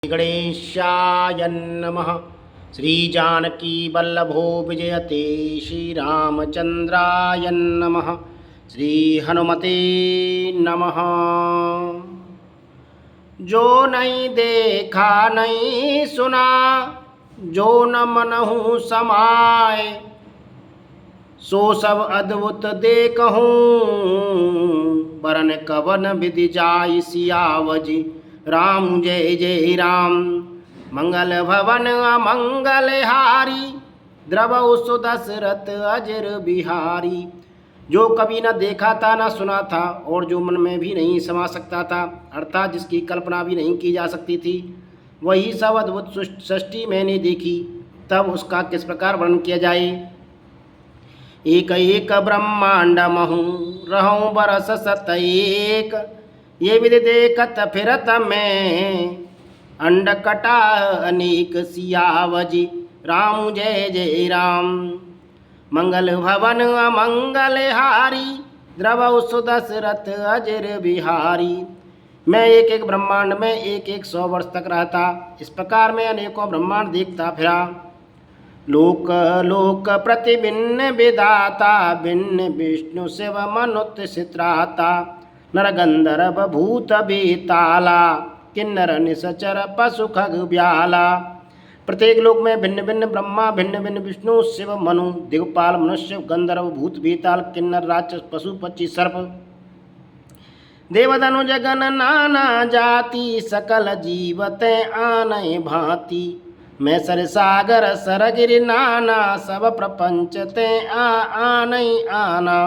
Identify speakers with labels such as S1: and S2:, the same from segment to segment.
S1: गणेशाय नमः। श्रीजानकीवल्लभो विजयते श्रीरामचन्द्राय नमः। श्रीहनुमते नमः। जो नहीं देखा नहीं सुना, जो न मनहु समाए, सो सब अद्भुत देखहूँ, बरन कवन विधि जाय सियावजी। राम जय जय राम। मंगल भवन अमंगल हारी, द्रवहु सुदशरथ अजर बिहारी। जो कभी न देखा था न सुना था, और जो मन में भी नहीं समा सकता था, अर्थात जिसकी कल्पना भी नहीं की जा सकती थी, वही सब अद्भुत सृष्टि मैंने देखी। तब उसका किस प्रकार वर्णन किया जाए। एक एक ब्रह्मांड महूँ रहूँ बरस सत एक, ये विधि देखत फिरत में, अंड कटा अनेक सियावजी। राम जय जय राम। मंगल भवन अमंगल हारी, द्रवहु सुदशरथ अजर बिहारी। मैं एक एक ब्रह्मांड में एक एक 100 वर्ष तक रहता। इस प्रकार मैं अनेकों ब्रह्मांड देखता फिरा। लोक लोक प्रति भिन्न विधाता, भिन्न विष्णु शिव मनुत सित्राता। नर गंधर्व भूत बेताला, किन्नर निश्चर पशु खग ब्याला। प्रत्येक लोक में भिन्न भिन्न ब्रह्मा, भिन्न भिन्न विष्णु शिव मनु, दिग्पाल मनुष्य गंधर्व भूत बेताल किन्नर राक्षस पशु पक्षी सर्प, देवदनु जगन नाना जाति, सकल जीवते आनय भांति। मैं सर सागर सरगिर नाना, सब प्रपंच ते आनय आना।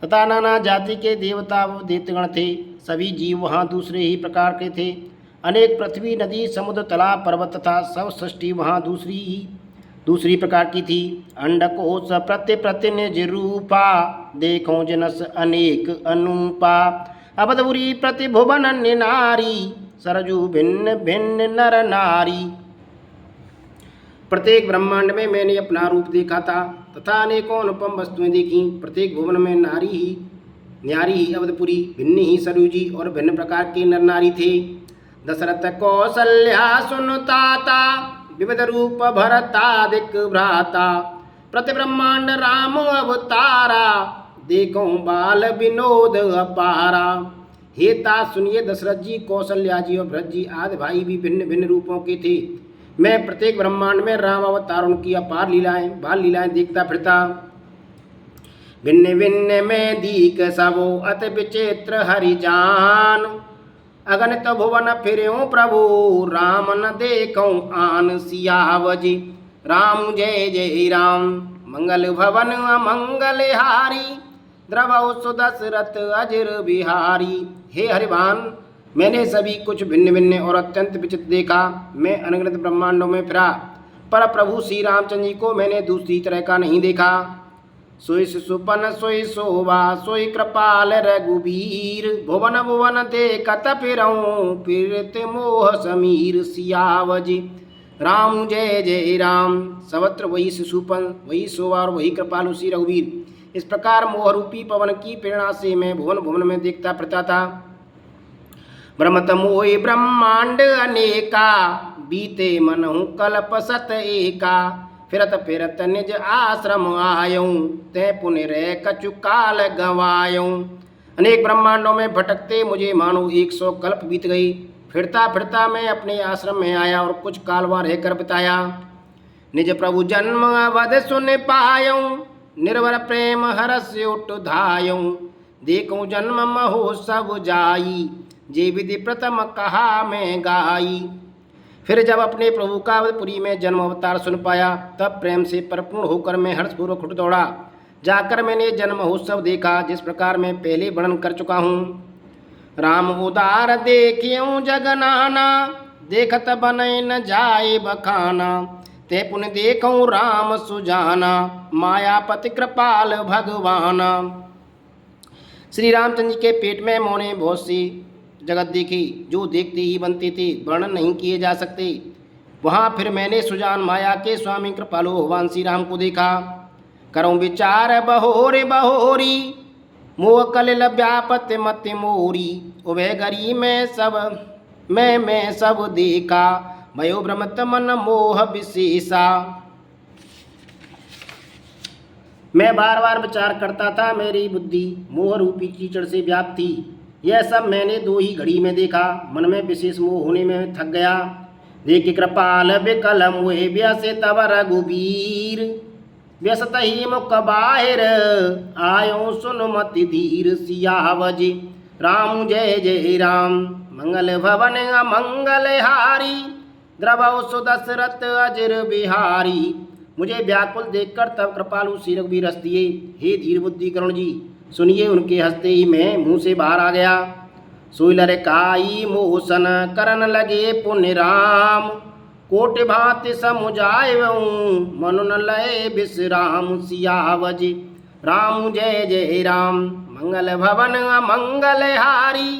S1: तथा नाना जाति के देवता व दैत्यगण थे। सभी जीव वहाँ दूसरे ही प्रकार के थे। अनेक पृथ्वी नदी समुद्र तालाब पर्वत तथा सब सृष्टि वहाँ दूसरी प्रकार की थी। अंडकोश प्रति प्रति निज रूपा, देखो जनस अनेक अनूपा। अवधपुरी प्रति भुवन नारी, सरजू भिन्न भिन्न नर नारी। प्रत्येक ब्रह्मांड में मैंने अपना रूप देखा था तथा अनेकों अनुपम वस्तुएं देखी। प्रत्येक भुवन में न्यारी ही अवधपुरी, भिन्न ही सरुजी और भिन्न प्रकार के नर नारी थे। दशरथ कौसल्या सुनताता, विविध रूप भरतादिक भ्राता। प्रति ब्रह्मांड राम अवतारा, देखो बाल विनोद अपारा। हे तात सुनिए, दशरथ जी, कौशल्या जी और भरत जी आदि भाई भी भिन्न भिन्न रूपों के थे। मैं प्रत्येक ब्रह्मांड में राम अवतार उनकी अपार बाल लीलाएं देखता फिरता। भिन्न भिन्न में दीक सबो अति विचित्र हरिजान, अगणित भुवन फिर्यों प्रभु, राम न देखऊं आन सियावजी। राम जय जय राम। मंगल भवन अमंगल हारी, द्रवहु सुदशरथ अजर बिहारी। हे हरिभान, मैंने सभी कुछ भिन्न भिन्न और अत्यंत विचित्र देखा। मैं अनगिनत ब्रह्मांडों में फिरा, पर प्रभु श्री रामचंद्र जी को मैंने दूसरी तरह का नहीं देखा। सोई सुपन सोई शोभा, सोई कृपाल रघुबीर, भुवन भुवन देखत फिरऊं, फिरत मोह समीर सियावजी। राम जय जय राम। सर्वत्र वही सुपन, वही शोभा और वही कृपालु श्री रघुबीर। इस प्रकार मोहरूपी पवन की प्रेरणा से मैं भुवन भुवन में देखता फिरता था। भ्रमत मोहि ब्रह्मांड अनेका, बीते मनहु कल्प सत एका। फिरत फिरत निज आश्रम आयऊं, तै पुण्य रह कछु काल गंवायऊं। अनेक ब्रह्मांडों में भटकते मुझे मानो 100 कल्प बीत गई। फिरता फिरता मैं अपने आश्रम में आया और कुछ काल वहाँ रहकर बिताया। निज प्रभु जन्म अवध सुन पायऊं, निर्वर प्रेम हरस उठ धायऊं। देखूं जन्म महोत्सव जाई, जे विधि प्रथम कहा मैं गाई। फिर जब अपने प्रभु का अवधपुरी में जन्म अवतार सुन पाया, तब प्रेम से परिपूर्ण होकर मैं हर्षपूर्वक उठ दौड़ा। जाकर मैंने जन्म महोत्सव देखा, जिस प्रकार मैं पहले वर्णन कर चुका हूँ। राम उदार देखियूँ जगनाना, देखत बनय न जाए बखाना। ते पुन देखूँ राम सुजाना, मायापति कृपाल भगवाना। श्री रामचंद्र के पेट में मोने बहुत सी जगत देखी, जो देखते ही बनते थे, वर्णन नहीं किए जा सकते। वहाँ फिर मैंने सुजान माया के स्वामी कृपालु भगवान श्री राम को देखा। करूँ विचार बहोरे बहोरी, मोह कलिल व्यापत मत मोरी। उभय गरी में सब मैं सब देखा, भयो भ्रमत मन मोह विशेषा। मैं बार बार विचार करता था, मेरी बुद्धि मोह रूपी कीचड़ से व्याप्त थी। यह सब मैंने 2 ही घड़ी में देखा, मन में विशेष मोह होने में थक गया। देख कृपाल विकल मोहे व्यसे तब रघुबीर, व्यसत ही मुख बाहिर आयो सुन मति धीर। सियावज राम जय जय राम, मंगल भवन अमंगल हारी, द्रवौ सुदशरथ अजर बिहारी। मुझे व्याकुल देखकर तब कृपालु श्री रघुबीर हंस दिए। हे धीर बुद्धि करुण जी, सुनिए। उनके हंसते ही मैं मुंह से बाहर आ गया। सोइलर काई मोसन करन लगे पुण्य राम, कोट भांति समुझाए मनु न लय विश्राम। सियावज राम जय जय राम, मंगल भवन अमंगल हारी,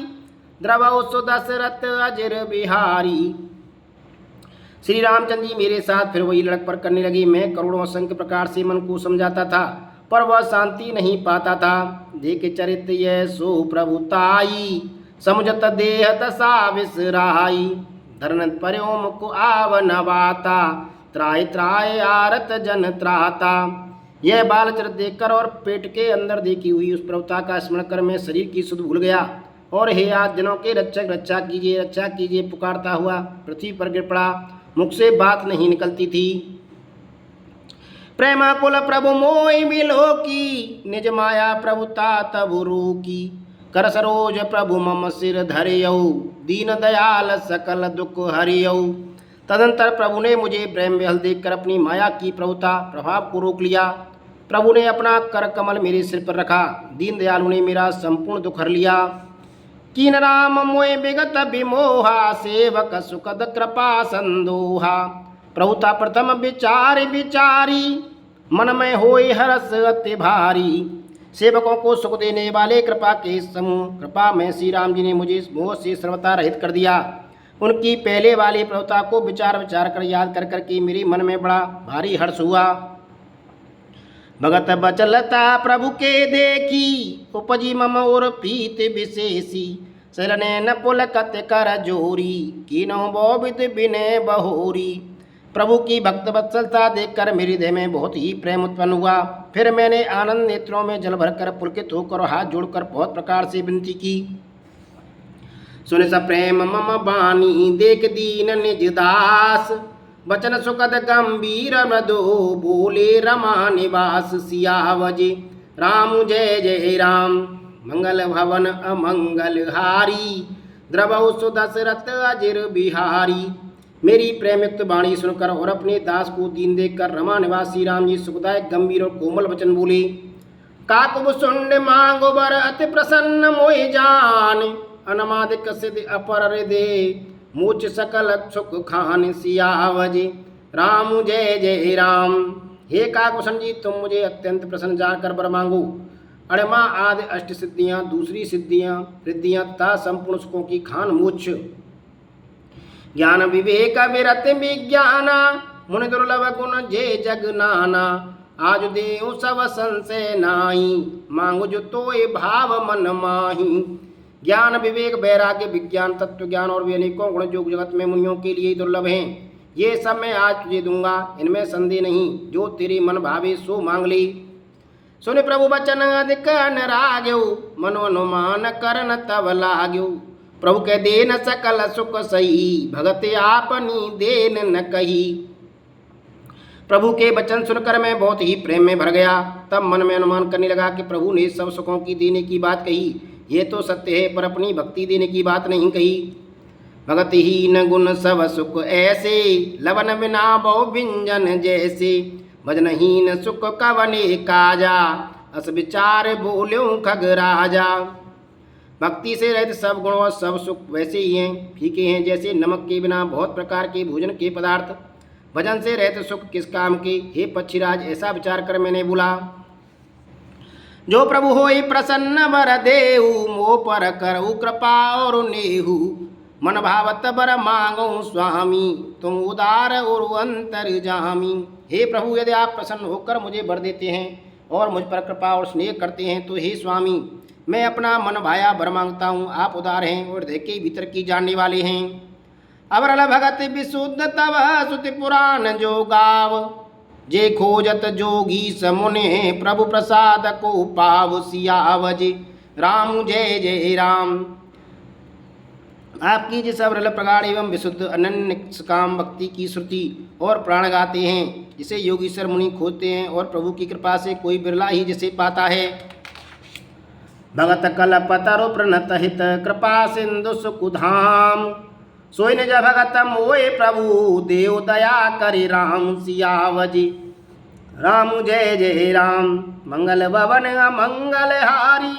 S1: द्रवौ सुदशरथ अजर बिहारी। श्री रामचंद्र जी मेरे साथ फिर वही लड़क पर करने लगे। मैं करोड़ों असंख्य प्रकार से मन को समझाता था, पर वह शांति नहीं पाता था। देख चरित्र यह सो प्रभुताई, समुझत देह दशा विसराई। धरन पर्यो मुख आव नवाता, त्राय त्राय आरत जन त्राता। यह बाल चरित्र देखकर और पेट के अंदर देखी हुई उस प्रभुता का स्मरण कर मैं शरीर की सुध भूल गया, और हे आज जनों के रक्षक रक्षा कीजिए पुकारता हुआ पृथ्वी पर गिर पड़ा। मुख से बात नहीं निकलती थी। प्रेमा कुल प्रभु मोहि मिलो की, निज माया प्रभुता तब रोकी। कर सरोज प्रभु मम सिर धरियौ, दीन दयाल सकल दुख हरियौ। तदंतर प्रभु ने मुझे प्रेम विहल देखकर अपनी माया की प्रभुता प्रभाव को रोक लिया। प्रभु ने अपना कर कमल मेरे सिर पर रखा। दीन दयालु ने मेरा संपूर्ण दुख हर लिया। कीन राम मोय विगत विमोहा, सेवक सुखद कृपा संदोहा। प्रभुता प्रथम विचार विचारी, मन में होय हरस अति भारी। सेवकों को सुख देने वाले कृपा के समूह कृपा में श्री राम जी ने मुझे मोह से सर्वथा रहित कर दिया। उनकी पहले वाली प्रभुता को विचार कर याद कर करके मेरे मन में बड़ा भारी हर्ष हुआ। भगत बचलता प्रभु के देखी, उपजी मम और प्रीत विशेषी। शरणे न पुलकत कर जोरी, कीनो बोबित विनय बहोरी। प्रभु की भक्त वत्सलता देखकर मेरे हृदय में बहुत ही प्रेम उत्पन्न हुआ। फिर मैंने आनंद नेत्रों में जल भरकर पुलकित होकर और हाथ जोड़कर बहुत प्रकार से विनती की। सुन स प्रेम मम बानी, देख दीन निज दास। वचन सुखद गंभीर मृदु, बोले रमा निवास। सियावज राम जय जय राम, मंगल भवन अमंगल हारी। द्रवौ सुदशरथ अजर बिहारी। मेरी प्रेमयुक्त वाणी सुनकर और अपने दास को दीन देखकर रमा निवासी राम जी सुखदायक गंभीर और कोमल वचन बोले। काकुब सुंड मांगो बर अति प्रसन्न मोहि जान, अनमादिक सिद्ध अपर हृदय मूच सकल सुख खान। सियावज राम जय जय राम। हे काकुभूषण जी, तुम मुझे अत्यंत प्रसन्न जानकर वर मांगो। अणिमा आदि अष्ट सिद्धियां, दूसरी सिद्धियां रिद्धियां तथा संपूर्ण सुखों की खान मोक्ष। ज्ञान विवेक विरत विज्ञाना, मुनि दुर्लभ गुण जे जग नाना। आज देव सब संशय नाई, मांगो जो तोय भाव मन माही। ज्ञान विवेक वैराग्य विज्ञान तत्व ज्ञान और भी अनेकों गुण जो जगत में मुनियों के लिए दुर्लभ हैं, ये सब मैं आज तुझे दूंगा, इनमें संदेह नहीं। जो तेरे मन भावे सो मांग ले। सुन प्रभु वचन अधिक अनुराग्यो, मनोनुमान करन तब लाग्यो। प्रभु के देन सकल सुख सही, भगत आपनी देन न कही। प्रभु के वचन सुनकर मैं बहुत ही प्रेम में भर गया। तब मन में अनुमान करने लगा कि प्रभु ने सब सुखों की देने की बात कही, ये तो सत्य है, पर अपनी भक्ति देने की बात नहीं कही। भगतिहीन गुण सब सुख ऐसे, लवन बिना बहु व्यंजन जैसे। भजनहीन सुख कवने काजा, अस विचार बोल्यों खग राजा। भक्ति से रहित सब गुण और सब सुख वैसे ही हैं, फीके हैं जैसे नमक के बिना बहुत प्रकार के भोजन के पदार्थ। भजन से रहित सुख किस काम के, हे पक्षीराज, ऐसा विचार कर मैंने बोला। जो प्रभु होई प्रसन्न वर देहु, मोह पर करऊ कृपा और नेहु। मन भावत बर मांगो स्वामी, तुम उदार और अंतर जामी। हे प्रभु, यदि आप प्रसन्न होकर मुझे वर देते हैं और मुझ पर कृपा और स्नेह करते हैं, तो हे स्वामी, मैं अपना मन भाया भर मांगता हूँ। आप उदार हैं और हृदय के भीतर की जानने वाले हैं। अवरल भगत विशुद्ध तव सुति पुराण जो गाव, जे खोजत जोगी समुने प्रभु प्रसाद को पाव। सियावज राम जय जय राम। आपकी जिस अवरल प्रगाढ़ एवं विशुद्ध अनन्य काम भक्ति की श्रुति और प्राण गाते हैं, जिसे योगीश्वर मुनि खोजते हैं और प्रभु की कृपा से कोई बिरला ही जिसे पाता है। भगत कलपतरु प्रणत हित कृपा सिंधु सुकुधाम, सोई निज भगत मोए प्रभु देव दया करि राम। सियावज राम जय जय राम। मंगल भवन अमंगल हारी,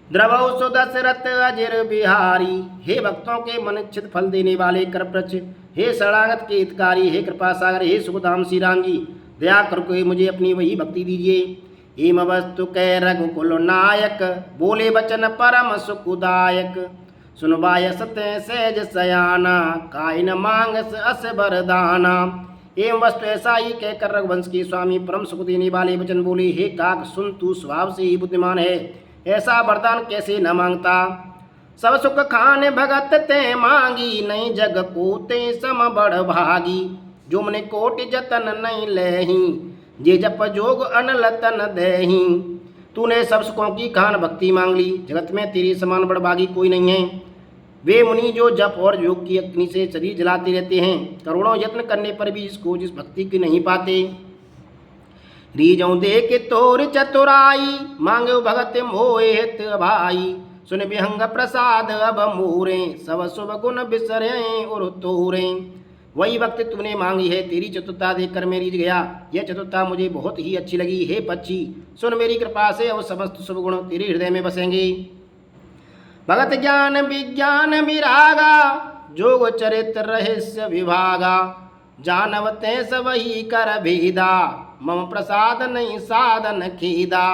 S1: द्रवौ सुदशरथ अजिर बिहारी। हे भक्तों के मन इच्छित फल देने वाले करप्रच, हे शरणागत के हितकारी, हे कृपा सागर, हे सुखधाम श्री राम जी, दया करके मुझे अपनी वही भक्ति दीजिए। हेम वस्तु कै रघुकुल नायक, बोले वचन परम सुखदायक। सुनवाय सत्य सहज सयाना, काइन मांगस अस बरदाना। एवं वस्तु ऐसा ही कहकर रघुवंश के स्वामी परम सुख देने वाले वचन बोले, हे काक सुन, तू स्वभाव से ही बुद्धिमान है, ऐसा वरदान कैसे न मांगता। सब सुख खाने भगत ते मांगी, नहीं जग को ते सम बड़ भागी। जो मने कोटि जतन नहीं लेही, जे जप जोग अनल तन देही। तूने सब सुखों की खान भक्ति मांग ली, जगत में तेरे समान बड़ भागी कोई नहीं है। वे मुनि जो जप और योग की अग्नि से शरीर जलाते रहते हैं, करोड़ों यत्न करने पर भी इसको जिस भक्ति की नहीं पाते। रीजों दे के तोर चतुराई, मांगो भगत मोहे हित भाई। सुन विहंग प्रसाद अब मोरे, सब शुभ गुण बिसरे और तोरे। वही भक्ति तूने मांगी है, तेरी चतुरता देखकर मैं रीझ गया। यह चतुरता मुझे बहुत ही अच्छी लगी। हे पक्षी सुन, मेरी कृपा से और समस्त शुभ गुण तेरे हृदय में बसेंगे। भगत ज्ञान विज्ञान विरागा, जोग चरित्र रहस्य विभागा। जानवते सब ही कर भेदा, मम प्रसाद नहीं साधन खेदा।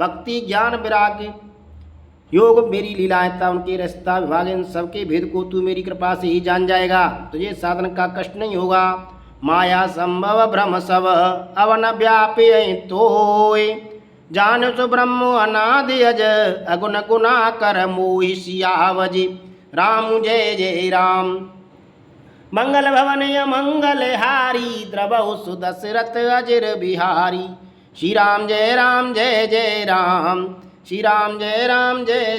S1: भक्ति ज्ञान विराग योग मेरी लीलाएं तथा उनके रसता विभाग, इन सबके भेद को तू मेरी कृपा से ही जान जाएगा। तुझे साधन का कष्ट नहीं होगा। माया संभव भ्रम सब, अवन व्यापी तोय। जान सु ब्रह्म अनादि अज, अगुण गुना कर मोहि। सियावज राम जय जय राम। मंगल भवन मंगल हारी, द्रवौ सुदशरथ अजिर बिहारी। श्री राम जय राम जय जय राम। श्री राम जय राम जय